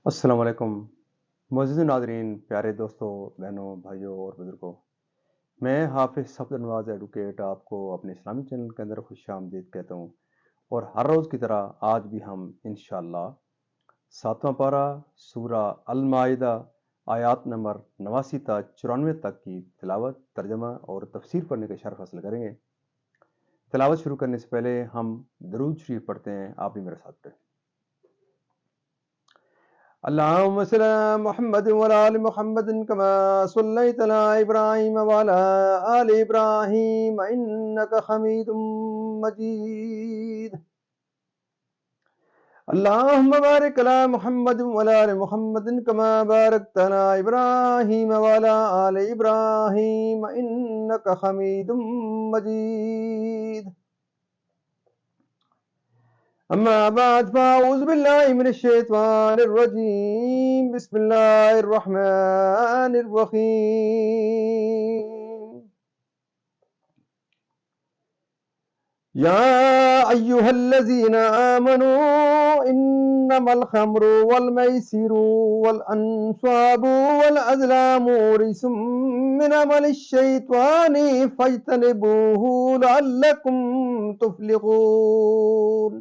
السلام علیکم معزز ناظرین، پیارے دوستوں، بہنوں، بھائیوں اور بزرگوں۔ میں حافظ صفدر نواز ایڈوکیٹ آپ کو اپنے اسلامی چینل کے اندر خوش آمدید کہتا ہوں، اور ہر روز کی طرح آج بھی ہم انشاءاللہ 7واں پارہ سورہ المائدہ آیات نمبر 89 تا 94 تک کی تلاوت، ترجمہ اور تفسیر پڑھنے کا شرف حاصل کریں گے۔ تلاوت شروع کرنے سے پہلے ہم درود شریف پڑھتے ہیں، آپ بھی میرے ساتھ پڑھیں۔ اللهم صل على محمد وعلى آل محمد كما صليت على إبراهيم وعلى آل إبراهيم إنك حميد مجيد. اللهم بارك على محمد وعلى آل محمد كما باركت على إبراهيم وعلى آل إبراهيم إنك حميد مجيد. أما بعد فأعوذ بالله من الشيطان الرجيم. بسم الله الرحمن الرحيم. يا أيها الذين آمنوا إنما الخمر والميسر والأنصاب والأزلام رجس من عمل الشيطان فاجتنبوه لعلكم تفلحون.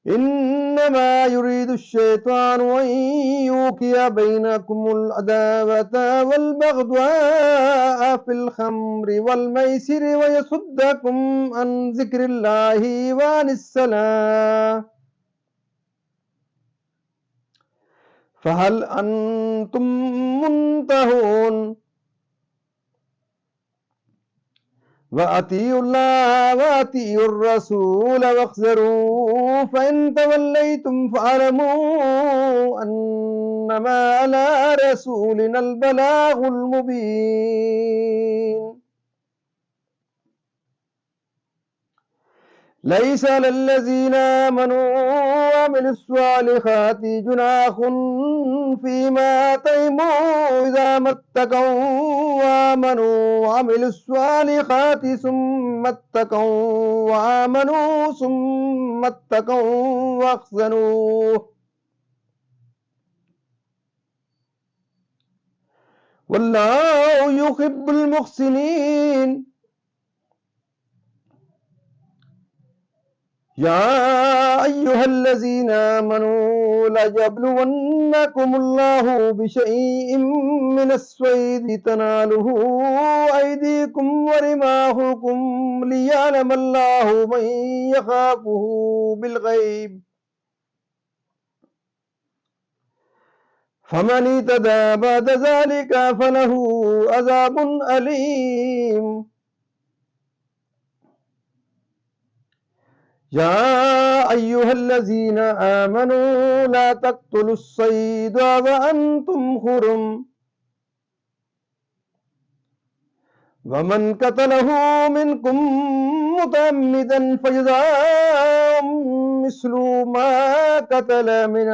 إنما يريد الشيطان أن يوقع بينكم العداوة والبغضاء في الخمر والميسر ويصدكم عن ذكر الله وعن الصلاة فهل أنتم منتهون. وَأَطِيعُوا اللَّهَ وَأَطِيعُوا الرَّسُولَ وَاحْذَرُوا فَإِن تَوَلَّيْتُمْ فَاعْلَمُوا أَنَّمَا عَلَى رَسُولِنَا الْبَلَاغُ الْمُبِينُ. ليس على الذين آمنوا وعملوا الصالحات جناح فيما طعموا إذا ما اتقوا وآمنوا وعملوا الصالحات ثم اتقوا وآمنوا ثم اتقوا وأحسنوا والله يحب المحسنين. يا أيها الذين آمنوا ليبلونكم الله بشيء من الصيد تناله أيديكم ورماحكم ليعلم الله من يخافه بالغيب فمن اعتدى بعد ذلك فله عذاب أليم. يا أيها الذين آمنوا لا تقتلوا الصيد وأنتم حرم ومن قتله منكم متعمدا فجزاء مثل ما قتل من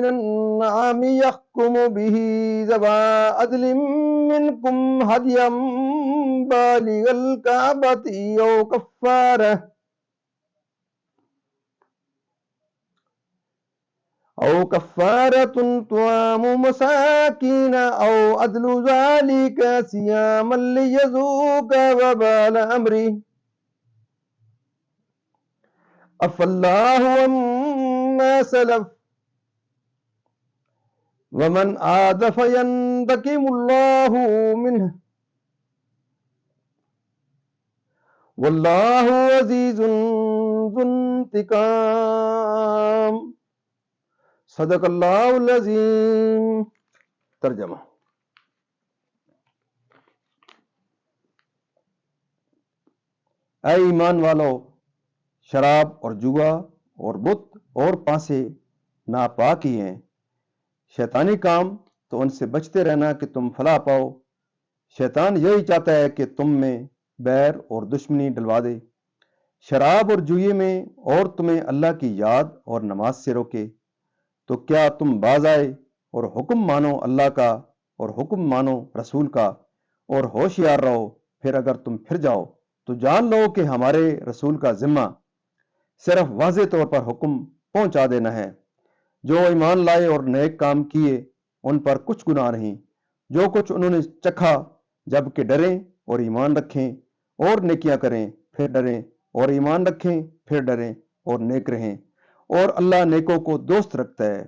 النعم يحكم به ذوى عدل منكم هديا بالغ الكعبة أو كفارة طعام مساكين أو عدل ذلك صياما ليذوق وبال أمره عفى الله عما سلف ومن عاد فينتقم الله منه والله عزيز ذو انتقام. صدق اللہ العظیم. ترجمہ. اے ایمان والو، شراب اور جوا اور بت اور پانسے ناپاک ہی ہیں، شیطانی کام تو ان سے بچتے رہنا کہ تم فلاح پاؤ. شیطان یہی چاہتا ہے کہ تم میں بیر اور دشمنی ڈلوا دے، شراب اور جوئے میں، اور تمہیں اللہ کی یاد اور نماز سے روکے. تو کیا تم باز آئے اور حکم مانو اللہ کا اور حکم مانو رسول کا اور ہوشیار رہو، پھر اگر تم پھر جاؤ تو جان لو کہ ہمارے رسول کا ذمہ صرف واضح طور پر حکم پہنچا دینا ہے۔ جو ایمان لائے اور نیک کام کیے ان پر کچھ گناہ نہیں۔ جو کچھ انہوں نے چکھا، جب کہ ڈریں اور ایمان رکھیں اور نیکیاں کریں، پھر ڈریں اور ایمان رکھیں، پھر ڈریں اور نیک رہیں، اور اللہ نیکوں کو دوست رکھتا ہے۔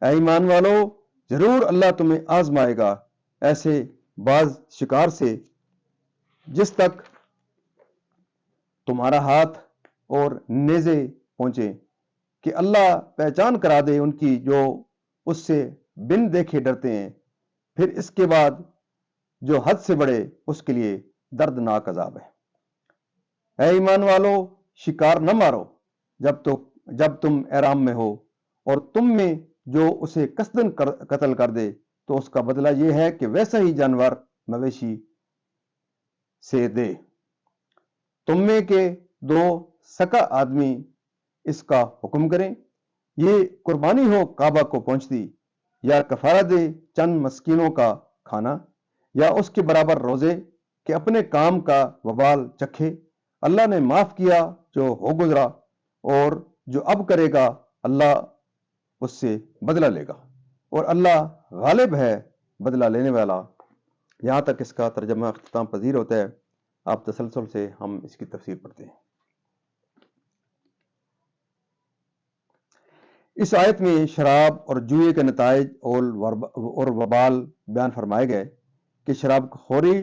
اے ایمان والو، ضرور اللہ تمہیں آزمائے گا ایسے بعض شکار سے جس تک تمہارا ہاتھ اور نیزے پہنچے، کہ اللہ پہچان کرا دے ان کی جو اس سے بن دیکھے ڈرتے ہیں، پھر اس کے بعد جو حد سے بڑھے اس کے لیے دردناک عذاب ہے۔ اے ایمان والو، شکار نہ مارو جب تم احرام میں ہو، اور تم میں جو اسے قصدن قتل کر دے تو اس کا بدلہ یہ ہے کہ ویسا ہی جانور مویشی سے دے۔ تم میں کے دو سکا آدمی اس کا حکم کریں، یہ قربانی ہو کعبہ کو پہنچتی، یا کفارہ دے چند مسکینوں کا کھانا، یا اس کے برابر روزے کہ اپنے کام کا وبال چکھے۔ اللہ نے معاف کیا جو ہو گزرا، اور جو اب کرے گا اللہ اس سے بدلہ لے گا، اور اللہ غالب ہے، بدلہ لینے والا۔ یہاں تک اس کا ترجمہ اختتام پذیر ہوتا ہے۔ آپ تسلسل سے ہم اس کی تفسیر پڑھتے ہیں۔ اس آیت میں شراب اور جوئے کے نتائج اور وبال بیان فرمائے گئے کہ شراب خوری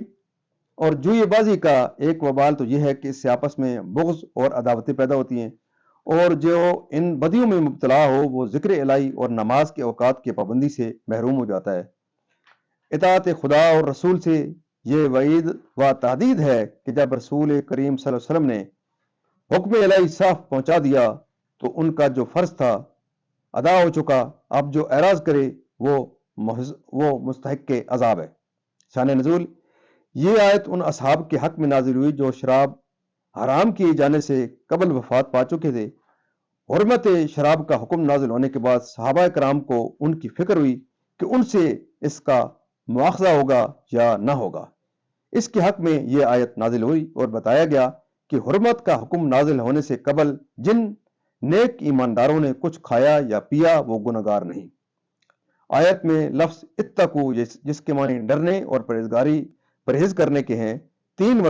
اور جوئے بازی کا ایک وبال تو یہ ہے کہ اس سے آپس میں بغض اور عداوتیں پیدا ہوتی ہیں، اور جو ان بدیوں میں مبتلا ہو وہ ذکر الہی اور نماز کے اوقات کی پابندی سے محروم ہو جاتا ہے۔ اطاعت خدا اور رسول سے یہ وعید و تحدید ہے کہ جب رسول کریم صلی اللہ علیہ وسلم نے حکم الہی صاف پہنچا دیا تو ان کا جو فرض تھا ادا ہو چکا، اب جو اعراض کرے وہ مستحق کے عذاب ہے۔ شان نزول: یہ آیت ان اصحاب کے حق میں نازل ہوئی جو شراب حرام کیے جانے سے قبل وفات پا چکے تھے۔ حرمت شراب کا حکم نازل ہونے کے بعد صحابہ کرام کو ان کی فکر ہوئی کہ ان سے اس کا مواخذہ ہوگا یا نہ ہوگا۔ اس کے حق میں یہ آیت نازل ہوئی اور بتایا گیا کہ حرمت کا حکم نازل ہونے سے قبل جن نیک ایمانداروں نے کچھ کھایا یا پیا وہ گنہگار نہیں۔ آیت میں لفظ اتقو جس کے معنی ڈرنے اور پرہیز کرنے کے ہیں، 3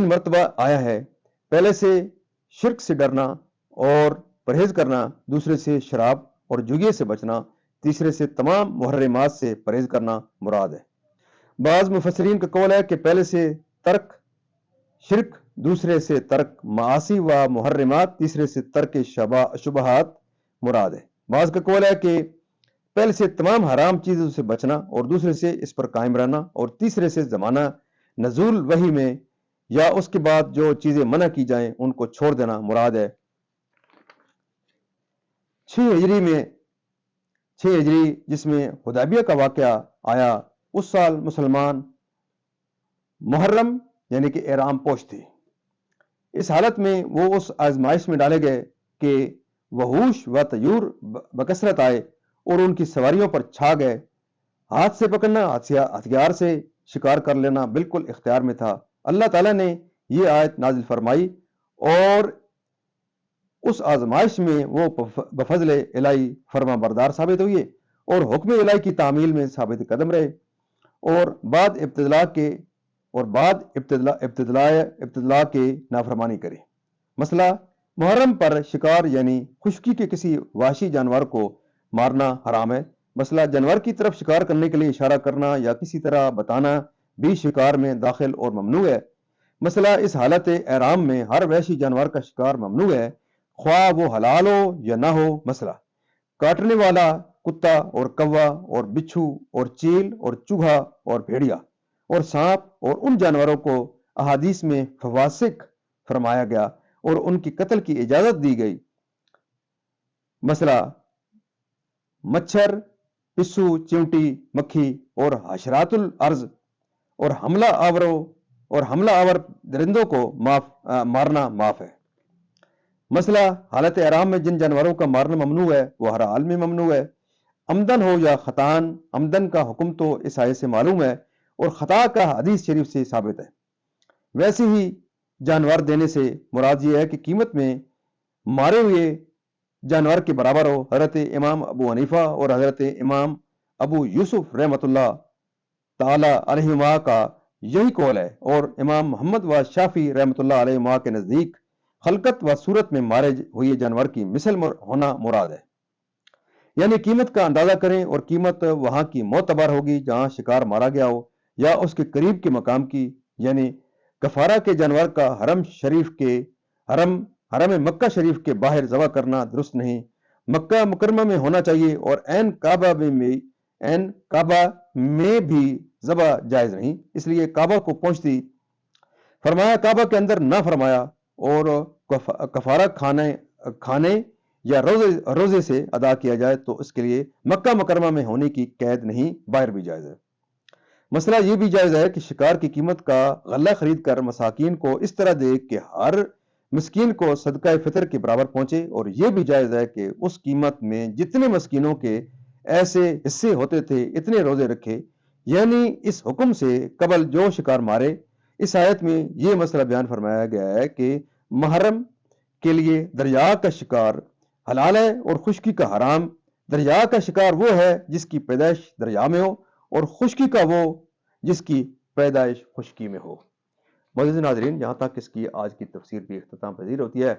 مرتبہ آیا ہے۔ پہلے سے شرک سے ڈرنا اور پرہیز کرنا، دوسرے سے شراب اور جوئے سے بچنا، تیسرے سے تمام محرمات سے پرہیز کرنا مراد ہے۔ بعض مفسرین کا قول ہے کہ پہلے سے ترک شرک، دوسرے سے ترک معاصی و محرمات، تیسرے سے ترک شبہات مراد ہے۔ بعض کا قول ہے کہ پہلے سے تمام حرام چیزوں سے بچنا، اور دوسرے سے اس پر قائم رہنا، اور تیسرے سے زمانہ نزول وحی میں یا اس کے بعد جو چیزیں منع کی جائیں ان کو چھوڑ دینا مراد ہے۔ 6 ہجری جس میں حدیبیہ کا واقعہ آیا، اس سال مسلمان محرم یعنی کہ احرام پوش تھے۔ اس حالت میں وہ اس آزمائش میں ڈالے گئے کہ وحوش و طیور بکثرت آئے اور ان کی سواریوں پر چھا گئے۔ ہاتھ سے پکڑنا، ہتھیار سے شکار کر لینا بالکل اختیار میں تھا۔ اللہ تعالیٰ نے یہ آیت نازل فرمائی اور اس آزمائش میں وہ بفضل الہی فرما بردار ثابت ہوئے اور حکم الہی کی تعمیل میں ثابت قدم رہے، اور بعد ابتلا کے نافرمانی کرے۔ مسئلہ محرم پر شکار یعنی خشکی کے کسی وحشی جانور کو مارنا حرام ہے۔ مسئلہ جانور کی طرف شکار کرنے کے لیے اشارہ کرنا یا کسی طرح بتانا بھی شکار میں داخل اور ممنوع ہے۔ مسئلہ اس حالت احرام میں ہر وحشی جانور کا شکار ممنوع ہے، خواہ وہ حلال ہو یا نہ ہو۔ مسئلہ کاٹنے والا کتا اور کوا اور بچھو اور چیل اور چوہا اور بھیڑیا اور سانپ اور ان جانوروں کو احادیث میں فواسق فرمایا گیا اور ان کی قتل کی اجازت دی گئی۔ مسئلہ مچھر، پسو، چیونٹی، مکھی اور حشرات الارض اور حملہ آور درندوں کو مارنا معاف ہے۔ مسئلہ حالت احرام میں جن جانوروں کا مارنا ممنوع ہے وہ ہر حال میں ممنوع ہے، عمدن ہو یا خطان۔ عمدن کا حکم تو اس آیت سے معلوم ہے، اور خطا کا حدیث شریف سے ثابت ہے۔ ویسے ہی جانور دینے سے مراد یہ ہے کہ قیمت میں مارے ہوئے جانور کے برابر ہو۔ حضرت امام ابو حنیفہ اور حضرت امام ابو یوسف رحمۃ اللہ تعالی علیہما کا یہی قول ہے، اور امام محمد و شافی رحمۃ اللہ علیہما کے نزدیک خلقت و صورت میں مارے ہوئے جانور کی مثل ہونا مراد ہے۔ یعنی قیمت کا اندازہ کریں اور قیمت وہاں کی معتبر ہوگی جہاں شکار مارا گیا ہو یا اس کے قریب کے مقام کی، یعنی کفارہ کے جانور کا حرم مکہ شریف کے باہر ذبح کرنا درست نہیں، مکہ مکرمہ میں ہونا چاہیے، اور عین کعبہ میں بھی ذبح جائز نہیں، اس لیے کعبہ کو پہنچتی فرمایا کعبہ کے اندر نہ فرمایا، اور کفارہ کھانے یا روزے سے ادا کیا جائے تو اس کے لیے مکہ مکرمہ میں ہونے کی قید نہیں، باہر بھی جائز ہے۔ مسئلہ یہ بھی جائز ہے کہ شکار کی قیمت کا غلہ خرید کر مساکین کو اس طرح دے کہ ہر مسکین کو صدقہ فطر کے برابر پہنچے، اور یہ بھی جائز ہے کہ اس قیمت میں جتنے مسکینوں کے ایسے حصے ہوتے تھے اتنے روزے رکھے، یعنی اس حکم سے قبل جو شکار مارے۔ اس آیت میں یہ مسئلہ بیان فرمایا گیا ہے کہ محرم کے لیے دریا کا شکار حلال ہے اور خشکی کا حرام۔ دریا کا شکار وہ ہے جس کی پیدائش دریا میں ہو، اور خشکی کا وہ جس کی پیدائش خشکی میں ہو۔ معزز ناظرین، یہاں تک اس کی آج کی تفسیر بھی اختتام پذیر ہوتی ہے۔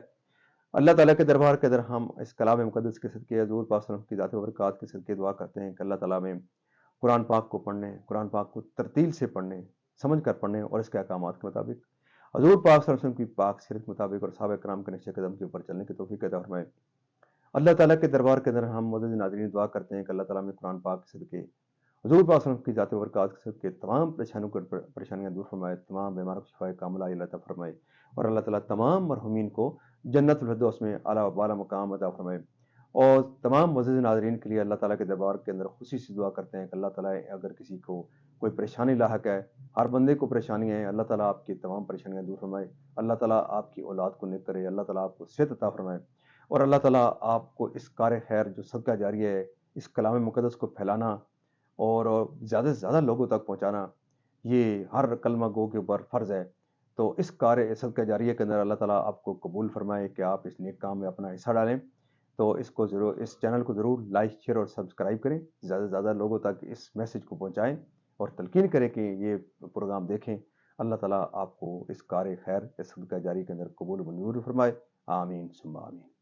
اللہ تعالیٰ کے دربار کے اندر ہم اس کلام مقدس کے صدقے حضور پاک صلی اللہ علیہ وسلم کی ذات و برکات کے صدقے دعا کرتے ہیں کہ اللہ تعالیٰ میں قرآن پاک کو پڑھنے، قرآن پاک کو ترتیل سے پڑھنے، سمجھ کر پڑھنے اور اس کے احکامات کے مطابق حضور پاک صلی اللہ علیہ وسلم کی پاک سیرت کے مطابق اور صحابہ کرام کے نقش قدم کے اوپر چلنے کی توفیق عطا فرمائے۔ اللہ تعالیٰ کے دربار کے اندر ہم معزز ناظرین دعا کرتے ہیں کہ اللہ تعالیٰ میں قرآن پاک کے صدقے حضور پاک صلی اللہ علیہ وسلم کی ذات و برکات کے صدقے تمام پریشانیاں دور فرمائے، تمام بیماروں کو شفائے کاملہ عطا فرمائے، اور اللہ تعالیٰ تمام مرحومین کو جنت الفردوس میں اعلیٰ و بالا مقام عطا فرمائے۔ اور تمام معزز ناظرین کے لیے اللہ تعالیٰ کے دربار کے اندر خصوصی دعا کرتے ہیں کہ اللہ تعالیٰ اگر کسی کو کوئی پریشانی لاحق ہے، ہر بندے کو پریشانی ہے، اللہ تعالیٰ آپ کی تمام پریشانیاں دور فرمائے، اللہ تعالیٰ آپ کی اولاد کو نیک کرے، اللہ تعالیٰ آپ کو صحت عطا فرمائے، اور اللہ تعالیٰ آپ کو اس کار خیر جو صدقہ جاریہ ہے، اس کلام مقدس کو پھیلانا اور زیادہ سے زیادہ لوگوں تک پہنچانا، یہ ہر کلمہ گو کے اوپر فرض ہے۔ تو اس کار صدقہ جاریہ کے اندر اللہ تعالیٰ آپ کو قبول فرمائے کہ آپ اس نیک کام میں اپنا حصہ ڈالیں۔ تو اس چینل کو ضرور لائک، شیئر اور سبسکرائب کریں، زیادہ سے زیادہ لوگوں تک اس میسج کو پہنچائیں اور تلقین کریں کہ یہ پروگرام دیکھیں۔ اللہ تعالیٰ آپ کو اس کار خیر صدقہ جاری کے اندر قبول و منظور فرمائے۔ آمین ثم آمین۔